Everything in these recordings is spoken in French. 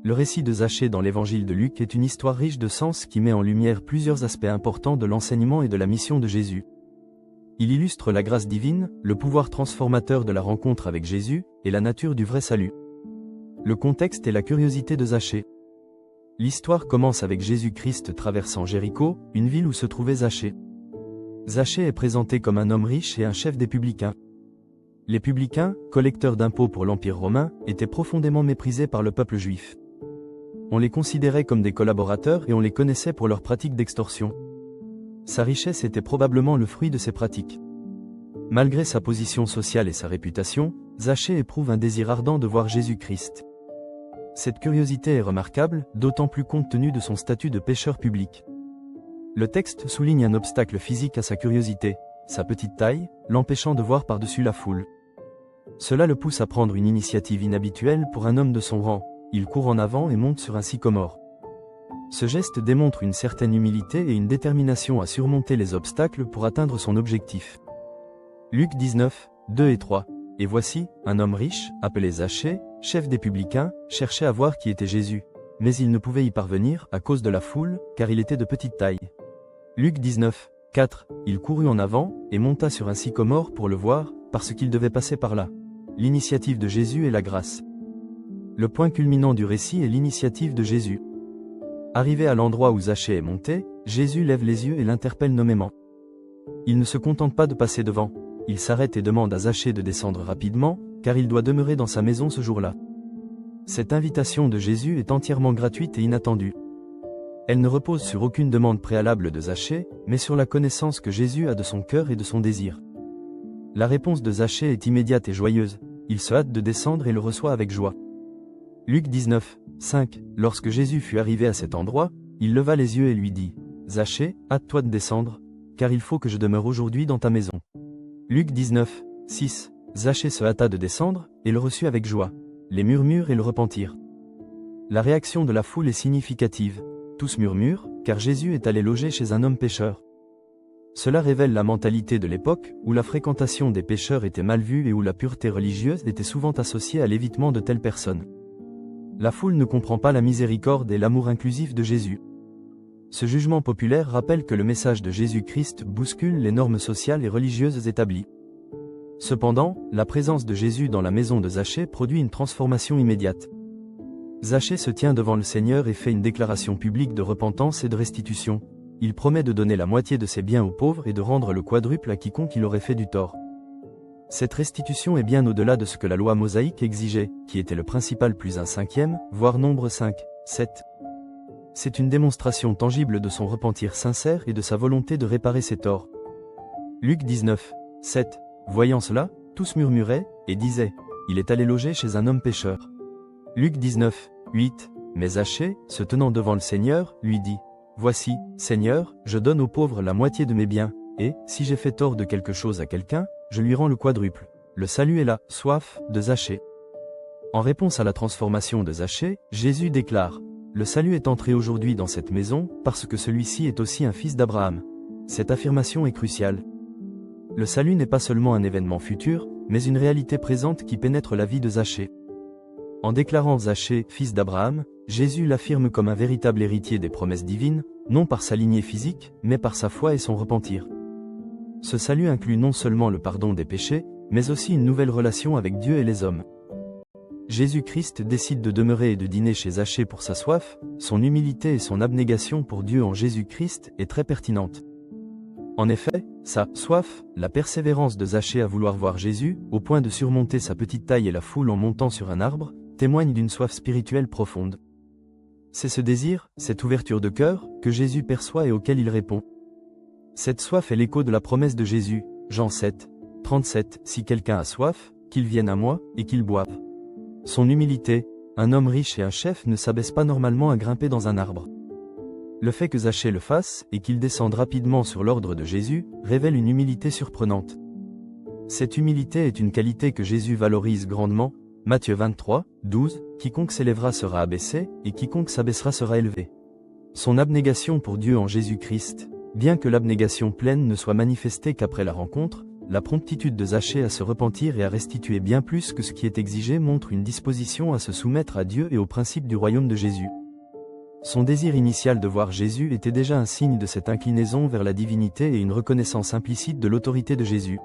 Le récit de Zachée dans l'évangile de Luc est une histoire riche de sens qui met en lumière plusieurs aspects importants de l'enseignement et de la mission de Jésus. Il illustre la grâce divine, le pouvoir transformateur de la rencontre avec Jésus, et la nature du vrai salut. Le contexte est la curiosité de Zachée. L'histoire commence avec Jésus-Christ traversant Jéricho, une ville où se trouvait Zachée. Zachée est présenté comme un homme riche et un chef des publicains. Les publicains, collecteurs d'impôts pour l'Empire romain, étaient profondément méprisés par le peuple juif. On les considérait comme des collaborateurs et on les connaissait pour leurs pratiques d'extorsion. Sa richesse était probablement le fruit de ces pratiques. Malgré sa position sociale et sa réputation, Zachée éprouve un désir ardent de voir Jésus-Christ. Cette curiosité est remarquable, d'autant plus compte tenu de son statut de pécheur public. Le texte souligne un obstacle physique à sa curiosité, sa petite taille, l'empêchant de voir par-dessus la foule. Cela le pousse à prendre une initiative inhabituelle pour un homme de son rang. Il court en avant et monte sur un sycomore. Ce geste démontre une certaine humilité et une détermination à surmonter les obstacles pour atteindre son objectif. Luc 19, 2 et 3. Et voici, un homme riche, appelé Zachée, chef des publicains, cherchait à voir qui était Jésus. Mais il ne pouvait y parvenir à cause de la foule, car il était de petite taille. Luc 19, 4. Il courut en avant et monta sur un sycomore pour le voir, parce qu'il devait passer par là. L'initiative de Jésus et la grâce. Le point culminant du récit est l'initiative de Jésus. Arrivé à l'endroit où Zachée est monté, Jésus lève les yeux et l'interpelle nommément. Il ne se contente pas de passer devant, il s'arrête et demande à Zachée de descendre rapidement, car il doit demeurer dans sa maison ce jour-là. Cette invitation de Jésus est entièrement gratuite et inattendue. Elle ne repose sur aucune demande préalable de Zachée, mais sur la connaissance que Jésus a de son cœur et de son désir. La réponse de Zachée est immédiate et joyeuse, il se hâte de descendre et le reçoit avec joie. Luc 19, 5. Lorsque Jésus fut arrivé à cet endroit, il leva les yeux et lui dit : « Zachée, hâte-toi de descendre, car il faut que je demeure aujourd'hui dans ta maison. » Luc 19, 6. Zachée se hâta de descendre, et le reçut avec joie. Les murmures et le repentir. La réaction de la foule est significative. Tous murmurent, car Jésus est allé loger chez un homme pécheur. Cela révèle la mentalité de l'époque, où la fréquentation des pécheurs était mal vue et où la pureté religieuse était souvent associée à l'évitement de telles personnes. La foule ne comprend pas la miséricorde et l'amour inclusif de Jésus. Ce jugement populaire rappelle que le message de Jésus-Christ bouscule les normes sociales et religieuses établies. Cependant, la présence de Jésus dans la maison de Zachée produit une transformation immédiate. Zachée se tient devant le Seigneur et fait une déclaration publique de repentance et de restitution. Il promet de donner la moitié de ses biens aux pauvres et de rendre le quadruple à quiconque il aurait fait du tort. Cette restitution est bien au-delà de ce que la loi mosaïque exigeait, qui était le principal plus un cinquième, voire nombre 5, 7. C'est une démonstration tangible de son repentir sincère et de sa volonté de réparer ses torts. Luc 19, 7. Voyant cela, tous murmuraient, et disaient : il est allé loger chez un homme pécheur. Luc 19, 8. Mais Zachée, se tenant devant le Seigneur, lui dit : Voici, Seigneur, je donne aux pauvres la moitié de mes biens, et, si j'ai fait tort de quelque chose à quelqu'un, je lui rends le quadruple. Le salut est là, soif, de Zachée. En réponse à la transformation de Zachée, Jésus déclare : Le salut est entré aujourd'hui dans cette maison, parce que celui-ci est aussi un fils d'Abraham. Cette affirmation est cruciale. Le salut n'est pas seulement un événement futur, mais une réalité présente qui pénètre la vie de Zachée. En déclarant Zachée, fils d'Abraham, Jésus l'affirme comme un véritable héritier des promesses divines, non par sa lignée physique, mais par sa foi et son repentir. Ce salut inclut non seulement le pardon des péchés, mais aussi une nouvelle relation avec Dieu et les hommes. Jésus-Christ décide de demeurer et de dîner chez Zachée pour sa soif, son humilité et son abnégation pour Dieu en Jésus-Christ est très pertinente. En effet, sa soif, la persévérance de Zachée à vouloir voir Jésus, au point de surmonter sa petite taille et la foule en montant sur un arbre, témoigne d'une soif spirituelle profonde. C'est ce désir, cette ouverture de cœur, que Jésus perçoit et auquel il répond. Cette soif est l'écho de la promesse de Jésus, Jean 7, 37, si quelqu'un a soif, qu'il vienne à moi, et qu'il boive. Son humilité, un homme riche et un chef ne s'abaisse pas normalement à grimper dans un arbre. Le fait que Zachée le fasse, et qu'il descende rapidement sur l'ordre de Jésus, révèle une humilité surprenante. Cette humilité est une qualité que Jésus valorise grandement, Matthieu 23, 12, quiconque s'élèvera sera abaissé, et quiconque s'abaissera sera élevé. Son abnégation pour Dieu en Jésus-Christ, bien que l'abnégation pleine ne soit manifestée qu'après la rencontre, la promptitude de Zachée à se repentir et à restituer bien plus que ce qui est exigé montre une disposition à se soumettre à Dieu et aux principes du royaume de Jésus. Son désir initial de voir Jésus était déjà un signe de cette inclinaison vers la divinité et une reconnaissance implicite de l'autorité de Jésus.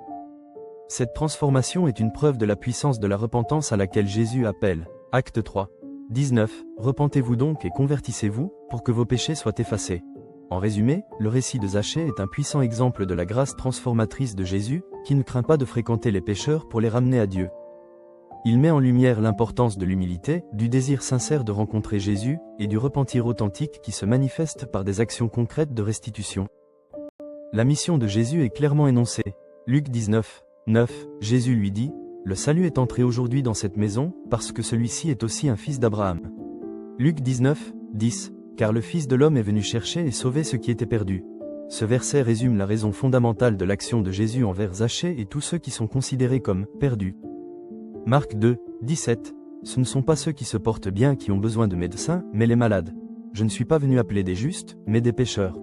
Cette transformation est une preuve de la puissance de la repentance à laquelle Jésus appelle. Acte 3. 19. Repentez-vous donc et convertissez-vous, pour que vos péchés soient effacés. En résumé, le récit de Zachée est un puissant exemple de la grâce transformatrice de Jésus, qui ne craint pas de fréquenter les pécheurs pour les ramener à Dieu. Il met en lumière l'importance de l'humilité, du désir sincère de rencontrer Jésus, et du repentir authentique qui se manifeste par des actions concrètes de restitution. La mission de Jésus est clairement énoncée. Luc 19, 9, Jésus lui dit, « Le salut est entré aujourd'hui dans cette maison, parce que celui-ci est aussi un fils d'Abraham. » Luc 19, 10, car le Fils de l'homme est venu chercher et sauver ce qui était perdu. Ce verset résume la raison fondamentale de l'action de Jésus envers Zachée et tous ceux qui sont considérés comme perdus. Marc 2, 17, ce ne sont pas ceux qui se portent bien qui ont besoin de médecins, mais les malades. Je ne suis pas venu appeler des justes, mais des pécheurs.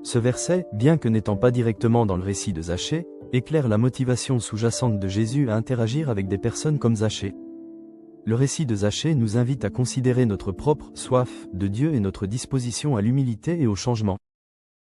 Ce verset, bien que n'étant pas directement dans le récit de Zachée, éclaire la motivation sous-jacente de Jésus à interagir avec des personnes comme Zachée. Le récit de Zachée nous invite à considérer notre propre soif de Dieu et notre disposition à l'humilité et au changement.